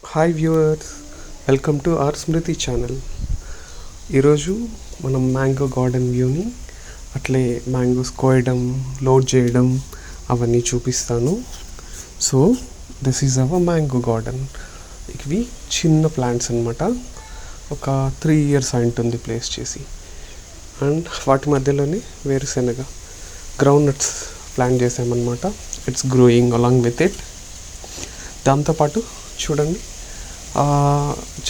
Hi viewers, welcome to our Smriti channel. ఈరోజు మనం mango garden వ్యూని అట్లే మ్యాంగోస్ కోయడం, లోడ్ చేయడం అవన్నీ చూపిస్తాను. So this is our mango garden. ఇవి చిన్న ప్లాంట్స్ అనమాట. ఒక 3 years ఉంటుంది ప్లేస్ చేసి. అండ్ వాటి మధ్యలోనే వేరుశెనగ గ్రౌండ్ నట్స్ ప్లాంట్ చేసామన్నమాట. It's growing along with it. దాంతోపాటు చూడండి,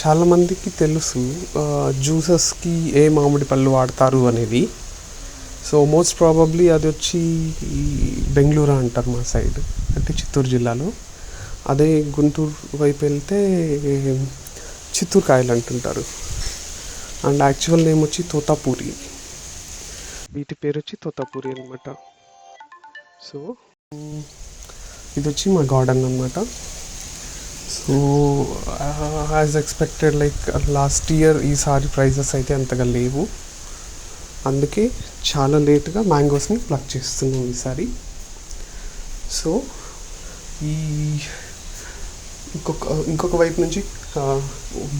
చాలామందికి తెలుసు జ్యూసెస్కి ఏ మామిడి పళ్ళు వాడతారు అనేది. సో మోస్ట్ ప్రాబబ్లీ అది వచ్చి బెంగళూరు అంటారు మా సైడ్, అంటే చిత్తూరు జిల్లాలో. అదే గుంటూరు వైపు వెళ్తే చిత్తూరు కాయలు అంటుంటారు. అండ్ యాక్చువల్ నేమ్ వచ్చి తోతాపూరి. వీటి పేరు వచ్చి తోతాపూరి అనమాట. సో ఇది వచ్చి మా గార్డెన్ అనమాట. So as expected, like last year ఈసారి ప్రైజెస్ అయితే అంతగా లేవు. అందుకే చాలా లేట్గా మ్యాంగోస్ని ప్లక్ చేస్తున్నాం ఈసారి. సో ఈ ఇంకొక వైపు నుంచి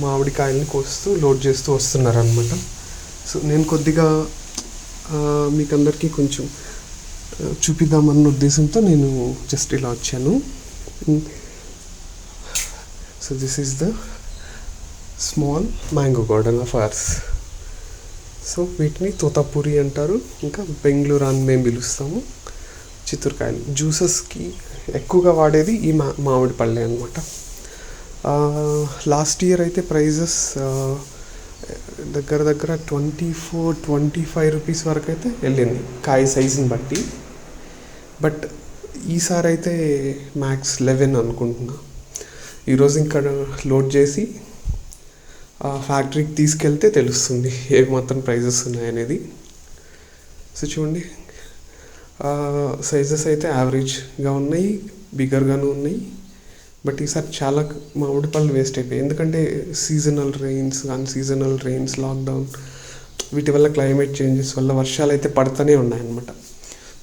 మామిడికాయలని కోస్తూ లోడ్ చేస్తూ వస్తున్నారు అనమాట. సో నేను కొద్దిగా మీకు అందరికీ కొంచెం చూపిద్దామన్న ఉద్దేశంతో నేను జస్ట్ ఇలా వచ్చాను. So this is the small mango garden of ours. So వీటిని తోతాపూరి అంటారు, ఇంకా బెంగళూరు అని మేము పిలుస్తాము. చిత్తూరుకాయలు జ్యూసెస్కి ఎక్కువగా వాడేది ఈ మామిడి పళ్ళే అనమాట. లాస్ట్ ఇయర్ అయితే ప్రైజెస్ దగ్గర 24-25 రూపీస్ వరకు అయితే వెళ్ళింది కాయ సైజుని బట్టి. బట్ ఈసారి అయితే మ్యాక్స్ 11 అనుకుంటున్నా. ఈరోజు ఇంకా లోడ్ చేసి ఫ్యాక్టరీకి తీసుకెళ్తే తెలుస్తుంది ఏ మాత్రం ప్రైజెస్ ఉన్నాయనేది. సో చూడండి, సైజెస్ అయితే యావరేజ్గా ఉన్నాయి, బిగ్గర్గాను ఉన్నాయి. బట్ ఈసారి చాలా మామిడి పళ్ళు వేస్ట్ అయిపోయాయి. ఎందుకంటే సీజనల్ రెయిన్స్, లాక్డౌన్, వీటి వల్ల క్లైమేట్ చేంజెస్ వల్ల వర్షాలు అయితే పడుతూనే ఉన్నాయన్నమాట.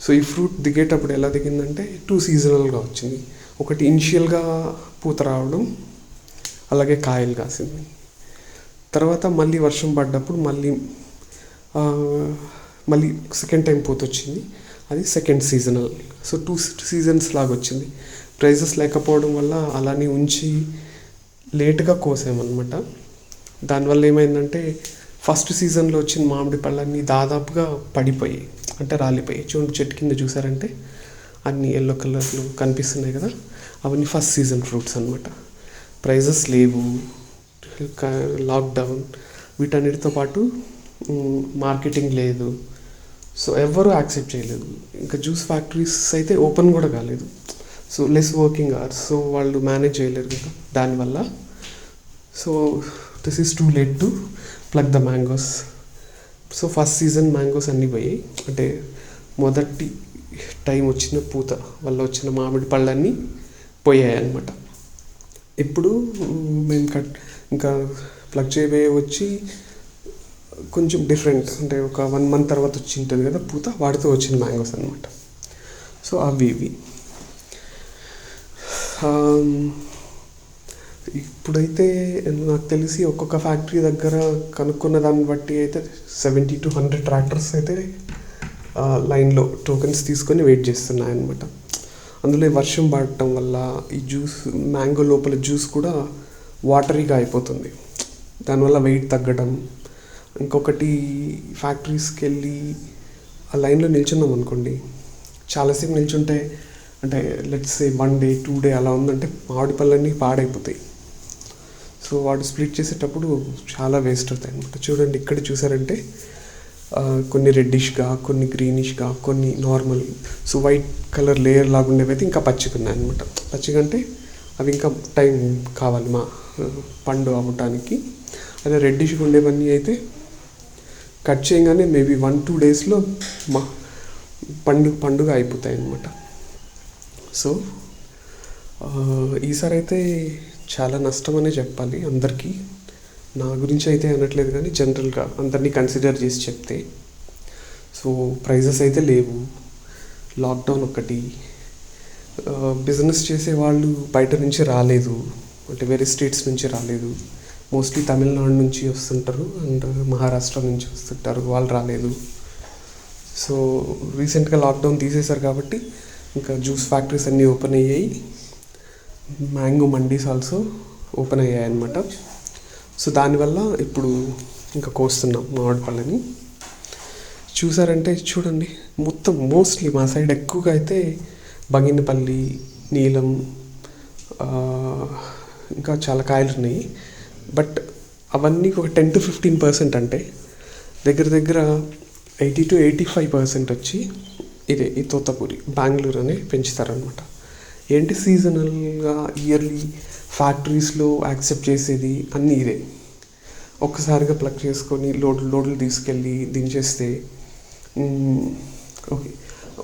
సో ఈ ఫ్రూట్ దిగేటప్పుడు ఎలా దిగిందంటే 2 సీజనల్గా వచ్చింది. ఒకటి ఇనిషియల్గా పూత రావడం, అలాగే కాయలు కాసింది. తర్వాత మళ్ళీ వర్షం పడ్డప్పుడు మళ్ళీ సెకండ్ టైం పూత వచ్చింది. అది సెకండ్ సీజనల్. సో 2 సీజన్స్ లాగా వచ్చింది. ప్రైజెస్ లేకపోవడం వల్ల అలానే ఉంచి లేట్గా కోసామన్నమాట. దానివల్ల ఏమైందంటే ఫస్ట్ సీజన్లో వచ్చిన మామిడి పళ్ళన్నీ దాదాపుగా పడిపోయాయి, అంటే రాలిపోయాయి. చూడండి, చెట్టు కింద చూసారంటే అన్ని ఎల్లో కలర్లు కనిపిస్తున్నాయి కదా, అవన్నీ ఫస్ట్ సీజన్ ఫ్రూట్స్ అనమాట. ప్రైజెస్ లేవు, లాక్డౌన్, వీటన్నిటితో పాటు మార్కెటింగ్ లేదు. సో ఎవరు యాక్సెప్ట్ చేయలేదు. ఇంకా జ్యూస్ ఫ్యాక్టరీస్ అయితే ఓపెన్ కూడా కాలేదు. So less working hours, so వాళ్ళు మేనేజ్ చేయలేరు కదా దానివల్ల. So this is too late to plug the mangoes. So first season mangoes అన్నీ పోయాయి, అంటే మొదటి టైం వచ్చిన పూత వల్ల వచ్చిన మామిడి పళ్ళన్నీ పోయాయి అన్నమాట. ఇప్పుడు మేము ఇంకా ప్లగ్ చేయబోయే వచ్చి కొంచెం డిఫరెంట్, అంటే ఒక 1 month తర్వాత వచ్చి ఉంటుంది కదా పూత, వాటితో వచ్చిన మ్యాంగోస్ అనమాట. సో అవి ఇప్పుడైతే నాకు తెలిసి ఒక్కొక్క ఫ్యాక్టరీ దగ్గర కనుక్కున్న దాన్ని బట్టి అయితే 70 to 100 ట్రాక్టర్స్ అయితే లైన్లో టోకెన్స్ తీసుకొని వెయిట్ చేస్తున్నాయన్నమాట. అందులో వర్షం పడటం వల్ల ఈ మ్యాంగో లోపల జ్యూస్ కూడా వాటరీగా అయిపోతుంది. దానివల్ల వెయిట్ తగ్గడం. ఇంకొకటి, ఫ్యాక్టరీస్కి వెళ్ళి ఆ లైన్లో నిల్చున్నాం అనుకోండి, చాలాసేపు నిల్చుంటే, అంటే లెట్స్ సే 1 day 2 day అలా ఉందంటే మామిడి పళ్ళన్నీ పాడైపోతాయి. సో వాడు స్ప్లిట్ చేసేటప్పుడు చాలా వేస్ట్ అవుతాయి అనమాట. చూడండి, ఇక్కడ చూసారంటే కొన్ని రెడ్డిష్గా, కొన్ని గ్రీనిష్గా, కొన్ని normal. So white colour layer లాగా ఉండేవి అయితే ఇంకా పచ్చిగా ఉన్నాయి అనమాట. పచ్చిగా అంటే అవి ఇంకా టైం కావాలి మా పండు అవ్వటానికి. అదే రెడ్డిష్గా ఉండేవన్నీ అయితే కట్ చేయగానే మేబీ 1-2 daysలో మా పండుగ అయిపోతాయి అన్నమాట. సో ఈసారి అయితే చాలా నష్టం అనే చెప్పాలి అందరికీ. నా గురించి అయితే అనట్లేదు, కానీ జనరల్గా అందరినీ కన్సిడర్ చేసి చెప్తే. సో ప్రైజెస్ అయితే లేవు, లాక్డౌన్ ఒకటి, బిజినెస్ చేసే వాళ్ళు బయట నుంచి రాలేదు. అంటే వేరే స్టేట్స్ నుంచి రాలేదు. మోస్ట్లీ తమిళనాడు నుంచి వస్తుంటారు అండ్ మహారాష్ట్ర నుంచి వస్తుంటారు, వాళ్ళు రాలేదు. సో రీసెంట్గా లాక్డౌన్ తీసేశారు కాబట్టి ఇంకా జ్యూస్ ఫ్యాక్టరీస్ అన్నీ ఓపెన్ అయ్యాయి. మ్యాంగో మండీస్ ఆల్సో ఓపెన్ అయ్యాయి అన్నమాట. సో దానివల్ల ఇప్పుడు ఇంకా కోస్తున్నాం మామిడి పళ్ళని. చూసారంటే చూడండి, మొత్తం మోస్ట్లీ మా సైడ్ ఎక్కువగా అయితే బంగినపల్లి, నీలం, ఇంకా చాలా కాయలు ఉన్నాయి. బట్ అవన్నీ ఒక 10-15% అంటే దగ్గర దగ్గర 80-85% వచ్చి ఇదే ఈ తోతాపురి బెంగళూరు అనే పెంచుతారనమాట. ఏంటి సీజనల్గా ఇయర్లీ ఫ్యాక్టరీస్లో యాక్సెప్ట్ చేసేది అన్నీ ఇదే. ఒక్కసారిగా ప్లగ్ చేసుకొని లోడ్లు తీసుకెళ్ళి దించేస్తే ఓకే,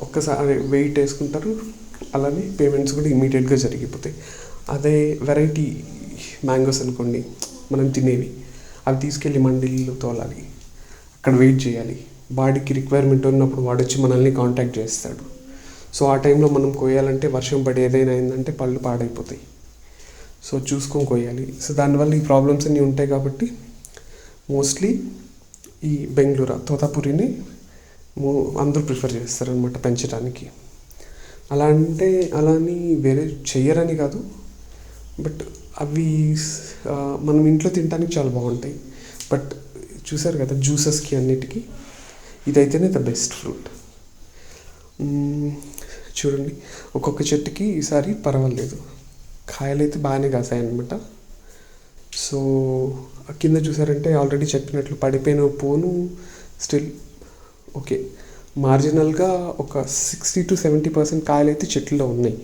ఒక్కసారి వెయిట్ వేసుకుంటారు, అలానే పేమెంట్స్ కూడా ఇమీడియట్గా జరిగిపోతాయి. అదే వెరైటీ మ్యాంగోస్ అనుకోండి, మనం తినేవి, అవి తీసుకెళ్ళి మండీలో తోలాలి, అక్కడ వెయిట్ చేయాలి. వాడికి రిక్వైర్మెంట్ ఉన్నప్పుడు వాడు వచ్చి మనల్ని కాంటాక్ట్ చేస్తాడు. సో ఆ టైంలో మనం కోయాలంటే వర్షం పడి ఏదైనా అయిందంటే పళ్ళు పాడైపోతాయి. సో చూసుకొని కోయాలి. సో దానివల్ల ఈ ప్రాబ్లమ్స్ అన్నీ ఉంటాయి కాబట్టి మోస్ట్లీ ఈ బెంగళూరు తోతాపురిని అందరూ ప్రిఫర్ చేస్తారనమాట పెంచడానికి. అలా అంటే అలా అని వేరే చెయ్యరని కాదు, బట్ అవి మనం ఇంట్లో తినడానికి చాలా బాగుంటాయి. బట్ చూసారు కదా జ్యూసెస్కి అన్నిటికీ ఇదైతేనే ద బెస్ట్ ఫ్రూట్. చూడండి, ఒక్కొక్క చెట్టుకి ఈసారి పర్వాలేదు, కాయలు అయితే బాగానే కాసాయి అన్నమాట. సో కింద చూసారంటే ఆల్రెడీ చెప్పినట్లు పడిపోయిన పోను స్టిల్ ఓకే, మార్జినల్గా ఒక 60-70% కాయలు అయితే చెట్లలో ఉన్నాయి.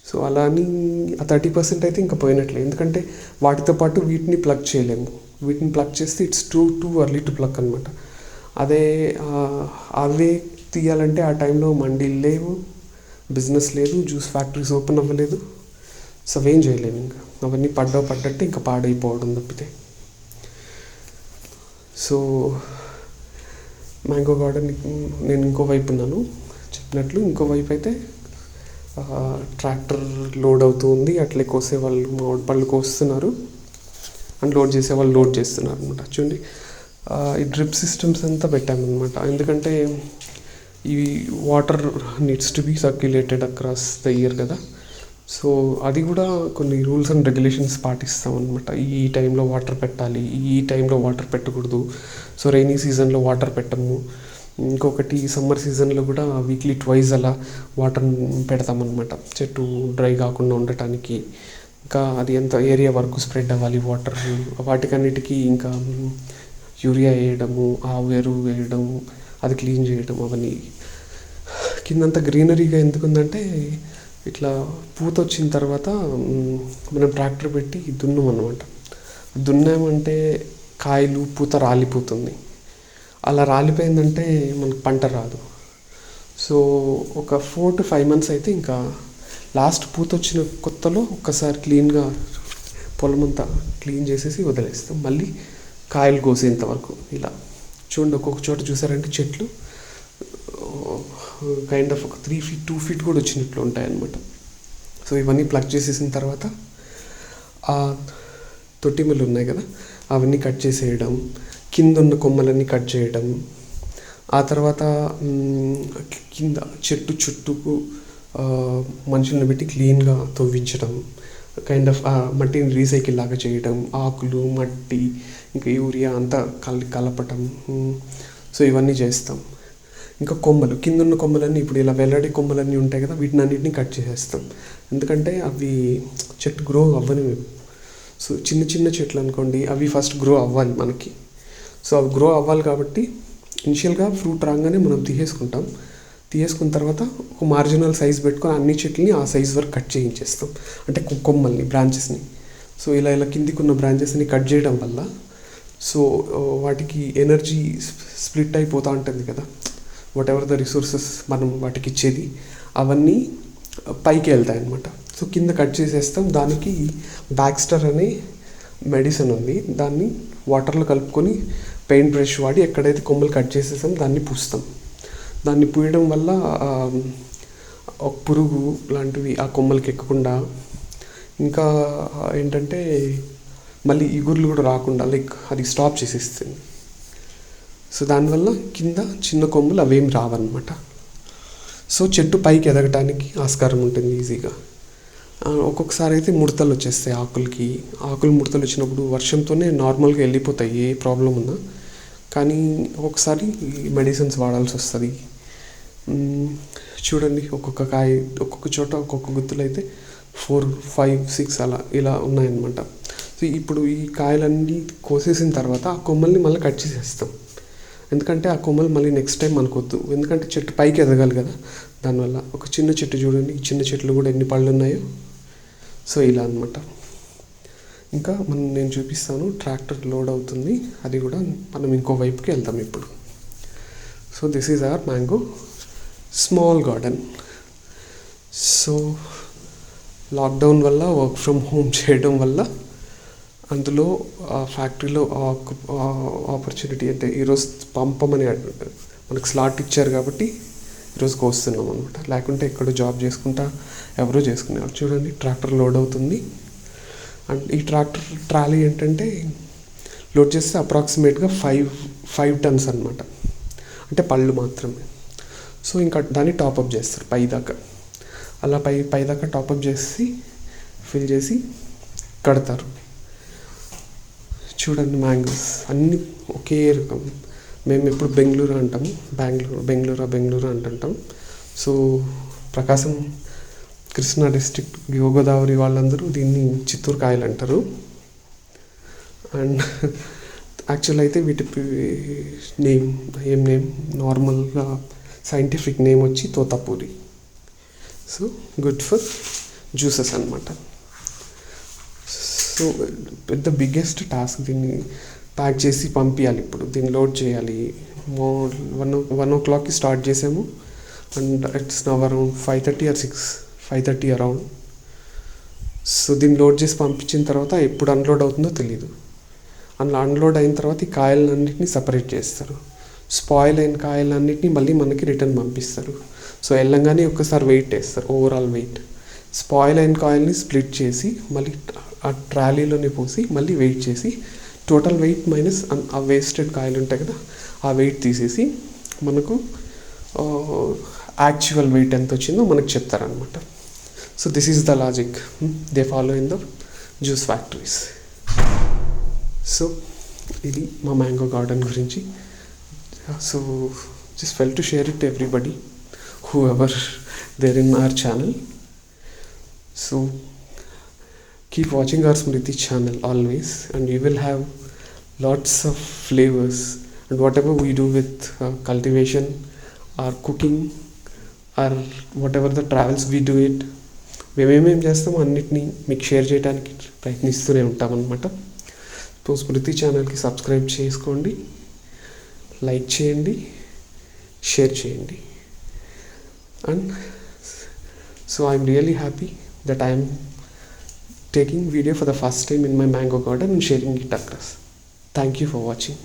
సో అలా అని ఆ 30% అయితే ఇంకా పోయినట్లే, ఎందుకంటే వాటితో పాటు వీటిని ప్లగ్ చేయలేము. వీటిని ప్లగ్ చేస్తే it's too early to plug అనమాట. అదే అవే తీయాలంటే ఆ టైంలో మండీలు లేవు, బిజినెస్ లేదు, జ్యూస్ ఫ్యాక్టరీస్ ఓపెన్ అవ్వలేదు. సో అవేం చేయలేము, ఇంకా అవన్నీ పడ్డట్టు ఇంకా పాడైపోవడం తప్పితే. సో మ్యాంగో గార్డెన్ నేను ఇంకో వైపు ఉన్నాను చెప్పినట్లు, ఇంకో వైపు అయితే ట్రాక్టర్ లోడ్ అవుతూ ఉంది, అట్లే కోసేవాళ్ళు మామిడి పళ్ళు కోస్తున్నారు అండ్ లోడ్ చేసేవాళ్ళు లోడ్ చేస్తున్నారు అనమాట. చూడండి, ఈ డ్రిప్ సిస్టమ్స్ అంతా పెట్టామన్నమాట, ఎందుకంటే ఈ water needs to be circulated across the year కదా. సో అది కూడా కొన్ని రూల్స్ అండ్ రెగ్యులేషన్స్ పాటిస్తాం అనమాట. ఈ టైంలో వాటర్ పెట్టాలి, ఈ టైంలో వాటర్ పెట్టకూడదు. సో రైనీ సీజన్లో వాటర్ పెట్టము. ఇంకొకటి సమ్మర్ సీజన్లో కూడా వీక్లీ ట్వైస్ అలా వాటర్ పెడతామన్నమాట, చెట్టు డ్రై కాకుండా ఉండటానికి. ఇంకా అది ఎంత ఏరియా వరకు స్ప్రెడ్ అవ్వాలి వాటర్, వాటికన్నిటికీ ఇంకా యూరియా వేయడము, ఆవు ఎరువు వేయడము, అది క్లీన్ చేయడం, అవన్నీ. కిందంతా గ్రీనరీగా ఎందుకుందంటే ఇట్లా పూత వచ్చిన తర్వాత మనం ట్రాక్టర్ పెట్టి దున్నం అనమాట. దున్నామంటే కాయలు పూత రాలిపోతుంది, అలా రాలిపోయిందంటే మనకు పంట రాదు. సో ఒక 4-5 months అయితే ఇంకా లాస్ట్ పూత వచ్చిన కొత్తలో ఒక్కసారి క్లీన్గా పొలం అంతా క్లీన్ చేసేసి వదిలేస్తాం, మళ్ళీ కాయలు కోసేంత వరకు. ఇలా చూడండి, ఒక్కొక్క చోట చూసారంటే చెట్లు కైండ్ ఆఫ్ ఒక 3 feet 2 feet కూడా వచ్చినట్లు ఉంటాయన్నమాట. సో ఇవన్నీ ప్లగ్ చేసేసిన తర్వాత ఆ తొట్టిమలు ఉన్నాయి కదా, అవన్నీ కట్ చేసేయడం, కింద ఉన్న కొమ్మలన్నీ కట్ చేయడం, ఆ తర్వాత కింద చెట్టు చుట్టూకు మనుషులను పెట్టి క్లీన్గా తవ్వించడం, కైండ్ ఆఫ్ మట్టిని రీసైకిల్ లాగా చేయడం, ఆకులు మట్టి ఇంకా యూరియా అంతా కలపటం. సో ఇవన్నీ చేస్తాం. ఇంకా కొమ్మలు, కింద ఉన్న కొమ్మలన్నీ ఇప్పుడు ఇలా వెల్లడి కొమ్మలన్నీ ఉంటాయి కదా, వీటిని అన్నింటినీ కట్ చేసేస్తాం, ఎందుకంటే అవి చెట్టు గ్రో అవ్వని. సో చిన్న చిన్న చెట్లు అనుకోండి, అవి ఫస్ట్ గ్రో అవ్వాలి మనకి. సో అవి గ్రో అవ్వాలి కాబట్టి ఇనిషియల్గా ఫ్రూట్ రాగానే మనం తీసేసుకున్న తర్వాత ఒక మార్జినల్ సైజ్ పెట్టుకొని అన్ని చెట్లని ఆ సైజ్ వరకు కట్ చేయించేస్తాం, అంటే కొమ్మల్ని, బ్రాంచెస్ని. సో ఇలా కిందికి ఉన్న బ్రాంచెస్ని కట్ చేయడం వల్ల సో వాటికి ఎనర్జీ స్ప్లిట్ అయిపోతూ ఉంటుంది కదా, వాట్ ఎవర్ ద రిసోర్సెస్ మనం వాటికి ఇచ్చేది అవన్నీ పైకి వెళ్తాయి అన్నమాట. సో కింద కట్ చేసేస్తాం. దానికి బ్యాక్స్టర్ అనే మెడిసిన్ ఉంది, దాన్ని వాటర్లో కలుపుకొని పెయింట్ బ్రష్ వాడి ఎక్కడైతే కొమ్మలు కట్ చేసేస్తాం దాన్ని పూస్తాం. దాన్ని పూయడం వల్ల ఒక పురుగు లాంటివి ఆ కొమ్మలకి ఎక్కకుండా ఇంకా ఏంటంటే మళ్ళీ ఇగుర్లు కూడా రాకుండా లైక్ అది స్టాప్ చేసేస్తుంది. సో దానివల్ల కింద చిన్న కొమ్ములు అవేం రావన్నమాట. సో చెట్టు పైకి ఎదగటానికి ఆస్కారం ఉంటుంది ఈజీగా. ఒక్కొక్కసారి అయితే ముడతలు వచ్చేస్తాయి ఆకులు ముడతలు వచ్చినప్పుడు వర్షంతోనే నార్మల్గా వెళ్ళిపోతాయి ఏ ప్రాబ్లం ఉన్నా. కానీ ఒక్కొక్కసారి మెడిసిన్స్ వాడాల్సి వస్తుంది. చూడండి ఒక్కొక్క చోట ఒక్కొక్క గుత్తులు అయితే 4, 5, 6 ఇలా ఉన్నాయన్నమాట. సో ఇప్పుడు ఈ కాయలన్నీ కోసేసిన తర్వాత ఆ కొమ్మల్ని మళ్ళీ కట్ చేసేస్తాం. ఎందుకంటే ఆ కొమ్మలు మళ్ళీ నెక్స్ట్ టైం మనకొద్దు. ఎందుకంటే చెట్టు పైకి ఎదగాలి కదా. దానివల్ల ఒక చిన్న చెట్టు చూడండి, ఈ చిన్న చెట్లు కూడా ఎన్ని పళ్ళు ఉన్నాయో. సో ఇలా అనమాట. ఇంకా నేను చూపిస్తాను. ట్రాక్టర్ లోడ్ అవుతుంది, అది కూడా మనం ఇంకో వైపుకి వెళ్తాం ఇప్పుడు. So this is our mango small garden. So lockdown వల్ల వర్క్ ఫ్రమ్ హోమ్ చేయడం వల్ల అందులో ఆ ఫ్యాక్టరీలో ఆపర్చునిటీ అంటే ఈరోజు పంపమని మనకు స్లాట్ ఇచ్చారు కాబట్టి ఈరోజు కోస్తున్నాం అనమాట. లేకుంటే ఎక్కడో జాబ్ చేసుకుంటా ఎవరో చేసుకునేవారు. చూడండి ట్రాక్టర్ లోడ్ అవుతుంది. అండ్ ఈ ట్రాక్టర్ ట్రాలీ ఏంటంటే లోడ్ చేస్తే అప్రాక్సిమేట్గా 5 టన్స్ అనమాట. అంటే పళ్ళు మాత్రమే. సో ఇంకా దాన్ని టాపప్ చేస్తారు పైదాకా. అలా పైదాకా టాపప్ చేసి ఫిల్ చేసి కడతారు. చూడండి మ్యాంగోస్ అన్నీ ఒకే రకం. మేము ఎప్పుడు బెంగళూరు అంటాము, బెంగళూరు అంటుంటాం. సో ప్రకాశం, కృష్ణా డిస్ట్రిక్ట్, గోదావరి వాళ్ళందరూ దీన్ని చిత్తూరు కాయలు అంటారు. అండ్ యాక్చువల్ అయితే వీటి నేమ్ నార్మల్గా సైంటిఫిక్ నేమ్ వచ్చి Totapuri. So good for juices అనమాట. సో పెద్ద బిగ్గెస్ట్ టాస్క్ దీన్ని ప్యాక్ చేసి పంపించాలి. ఇప్పుడు దీన్ని లోడ్ చేయాలి. 1 o'clockకి స్టార్ట్ చేసాము and it's now around 5:30 or 6, 5:30 around. So దీన్ని లోడ్ చేసి పంపించిన తర్వాత ఎప్పుడు అన్లోడ్ అవుతుందో తెలియదు. అందులో అన్లోడ్ అయిన తర్వాత ఈ కాయలన్నింటినీ సపరేట్ చేస్తారు. స్పాయిల్ అయిన కాయలన్నింటినీ మళ్ళీ మనకి రిటర్న్ పంపిస్తారు. సో వెళ్ళంగానే ఒక్కసారి వెయిట్ వేస్తారు, ఓవరాల్ వెయిట్. స్పాయిల్ అయిన కాయల్ని స్ప్లిట్ చేసి మళ్ళీ ఆ ట్రాలీలోనే పోసి మళ్ళీ వెయిట్ చేసి టోటల్ వెయిట్ మైనస్ ఆ వేస్టెడ్ కాయలు ఉంటాయి కదా, ఆ వెయిట్ తీసేసి మనకు యాక్చువల్ వెయిట్ ఎంత వచ్చిందో మనకు చెప్తారనమాట. So this is the logic they follow in the juice factories. So ఇది మా మ్యాంగో గార్డెన్ గురించి. So just felt to share it to everybody, whoever they're in our channel. So keep watching our Smriti channel always, and we will have lots of flavors and whatever we do with cultivation or cooking or whatever the travels we do it, మేమేమేం చేస్తామో అన్నిటినీ మీకు share చేయడానికి ప్రయత్నిస్తూనే ఉంటామన్నమాట. So స్మృతి ఛానల్కి subscribe చేసుకోండి, like చేయండి, share చేయండి. And so I'm really happy that I'm taking video for the first time in my mango garden and sharing it across. Thank you for watching.